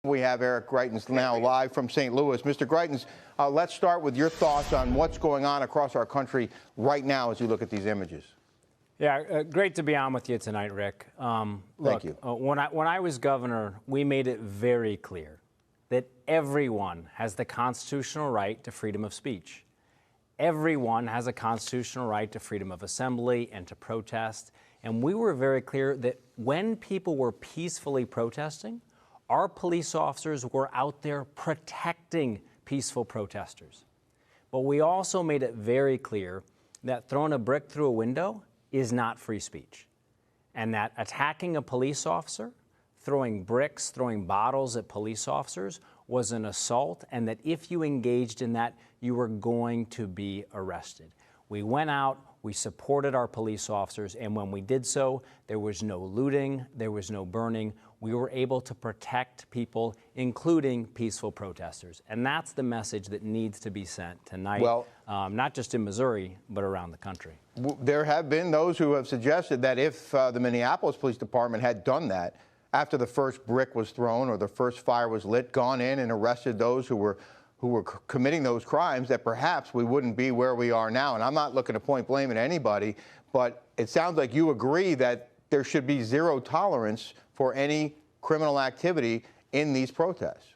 We have Eric Greitens now live from St. Louis. Mr. Greitens, let's start with your thoughts on what's going on across our country right now as you look at these images. Yeah, great to be on with you tonight, Rick. Thank you. When I was governor, we made it very clear that everyone has the constitutional right to freedom of speech. Everyone has a constitutional right to freedom of assembly and to protest. And we were very clear that when people were peacefully protesting, our police officers were out there protecting peaceful protesters. But we also made it very clear that throwing a brick through a window is not free speech, and that attacking a police officer, throwing bricks, throwing bottles at police officers was an assault, and that if you engaged in that, you were going to be arrested. We went out, we supported our police officers, and when we did so, there was no looting, there was no burning. We were able to protect people, including peaceful protesters. And that's the message that needs to be sent tonight, not just in Missouri, but around the country. There have been those who have suggested that if the Minneapolis Police Department had done that after the first brick was thrown or the first fire was lit, gone in and arrested those who were committing those crimes, that perhaps we wouldn't be where we are now. And I'm not looking to point blame at anybody, but it sounds like you agree that there should be zero tolerance for any criminal activity in these protests.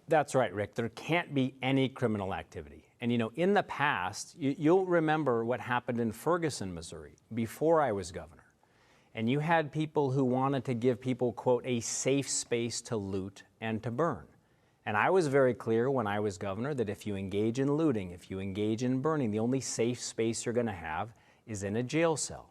That's right, Rick. There can't be any criminal activity. And, you know, in the past, you'll remember what happened in Ferguson, Missouri, before I was governor. And you had people who wanted to give people, quote, a safe space to loot and to burn. And I was very clear when I was governor that if you engage in looting, if you engage in burning, the only safe space you're going to have is in a jail cell.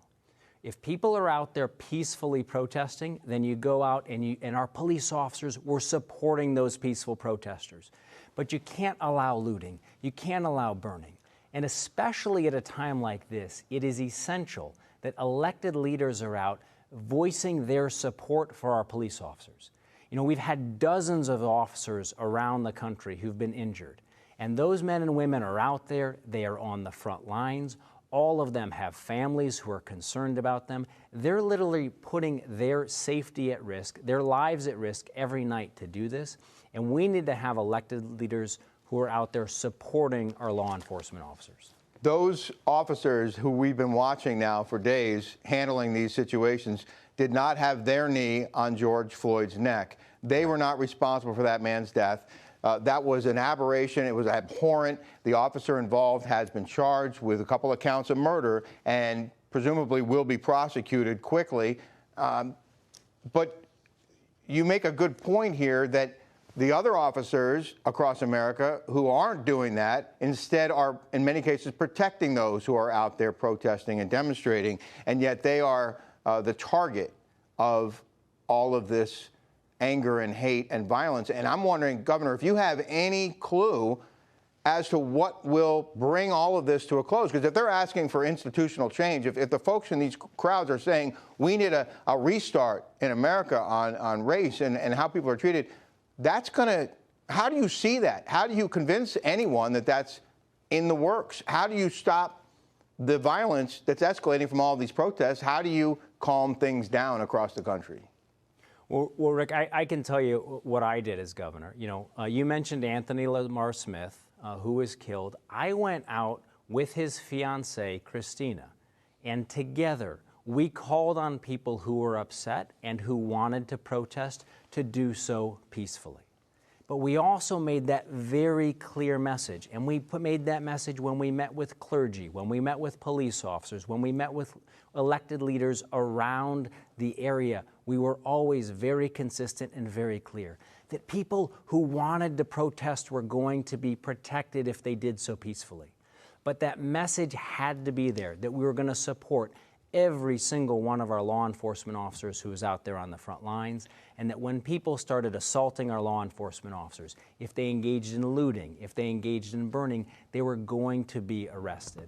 If people are out there peacefully protesting, then you go out and our police officers were supporting those peaceful protesters. But you can't allow looting. You can't allow burning. And especially at a time like this, it is essential that elected leaders are out voicing their support for our police officers. You know, we've had dozens of officers around the country who've been injured. And those men and women are out there. They are on the front lines. All of them have families who are concerned about them. They're literally putting their safety at risk, their lives at risk every night to do this. And we need to have elected leaders who are out there supporting our law enforcement officers. Those officers who we've been watching now for days handling these situations did not have their knee on George Floyd's neck. They were not responsible for that man's death. That was an aberration. It was abhorrent. The officer involved has been charged with a couple of counts of murder and presumably will be prosecuted quickly. But you make a good point here that the other officers across America who aren't doing that instead are, in many cases, protecting those who are out there protesting and demonstrating, and yet they are the target of all of this anger and hate and violence. And I'm wondering, Governor, if you have any clue as to what will bring all of this to a close, because if they're asking for institutional change, if the folks in these crowds are saying we need a restart in America on race and how people are treated, that's going to, how do you see that? How do you convince anyone that that's in the works? How do you stop the violence that's escalating from all of these protests? How do you calm things down across the country? Well, Rick, I can tell you what I did as governor. You know, you mentioned Anthony Lamar Smith, who was killed. I went out with his fiancée, Christina, and together we called on people who were upset and who wanted to protest to do so peacefully. But we also made that very clear message, and we made that message when we met with clergy, when we met with police officers, when we met with elected leaders around the area. We were always very consistent and very clear that people who wanted to protest were going to be protected if they did so peacefully. But that message had to be there, that we were going to support every single one of our law enforcement officers who was out there on the front lines, and that when people started assaulting our law enforcement officers, if they engaged in looting, if they engaged in burning, they were going to be arrested.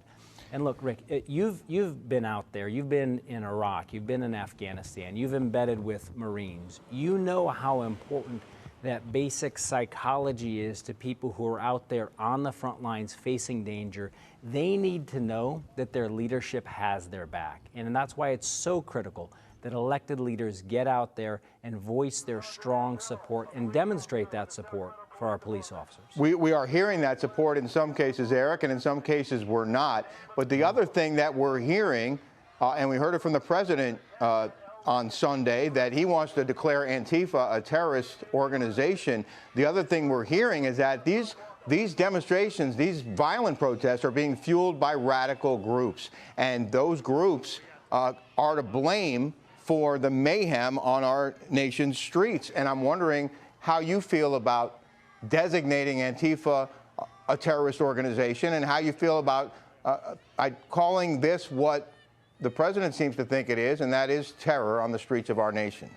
And look, Rick, you've been out there, you've been in Iraq, you've been in Afghanistan, you've embedded with Marines. You know how important that basic psychology is to people who are out there on the front lines facing danger. They need to know that their leadership has their back. And that's why it's so critical that elected leaders get out there and voice their strong support and demonstrate that support for our police officers. We are hearing that support in some cases, Eric, and in some cases we're not. But the other thing that we're hearing, and we heard it from the president on Sunday, that he wants to declare Antifa a terrorist organization. The other thing we're hearing is that these demonstrations, these violent protests are being fueled by radical groups. And those groups are to blame for the mayhem on our nation's streets. And I'm wondering how you feel about designating Antifa a terrorist organization and how you feel about calling this what the president seems to think it is, and that is terror on the streets of our nation.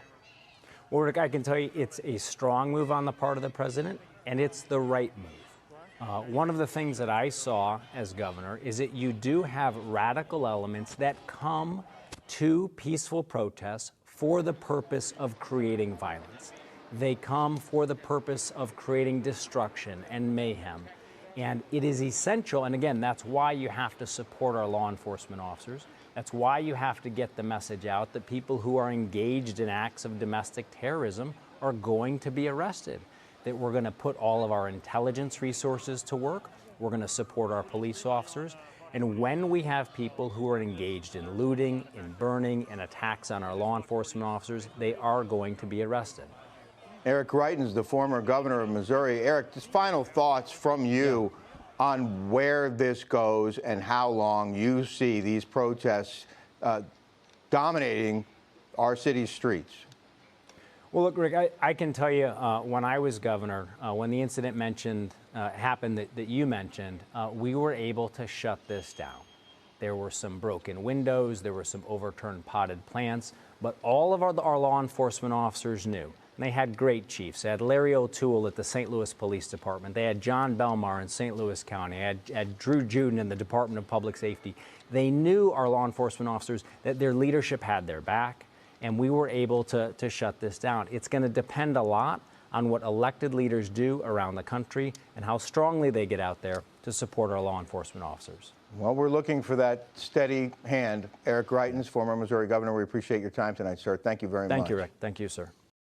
Well, Rick, I can tell you it's a strong move on the part of the president, and it's the right move. One of the things that I saw as governor is that you do have radical elements that come to peaceful protests for the purpose of creating violence. They come for the purpose of creating destruction and mayhem. And it is essential, and again, that's why you have to support our law enforcement officers. That's why you have to get the message out that people who are engaged in acts of domestic terrorism are going to be arrested, that we're going to put all of our intelligence resources to work, we're going to support our police officers, and when we have people who are engaged in looting, in burning, and attacks on our law enforcement officers, they are going to be arrested. Eric Greitens, the former governor of Missouri. Eric, just final thoughts from you on where this goes and how long you see these protests dominating our city's streets. Well, look, Rick, I can tell you when I was governor, when the incident happened that you mentioned, we were able to shut this down. There were some broken windows, there were some overturned potted plants, but all of our law enforcement officers knew. And they had great chiefs. They had Larry O'Toole at the St. Louis Police Department. They had John Belmar in St. Louis County. They had Drew Juden in the Department of Public Safety. They knew, our law enforcement officers, that their leadership had their back, and we were able to shut this down. It's going to depend a lot on what elected leaders do around the country and how strongly they get out there to support our law enforcement officers. Well, we're looking for that steady hand. Eric Greitens, former Missouri governor, we appreciate your time tonight, sir. Thank you very much. Thank you, Rick. Thank you, sir.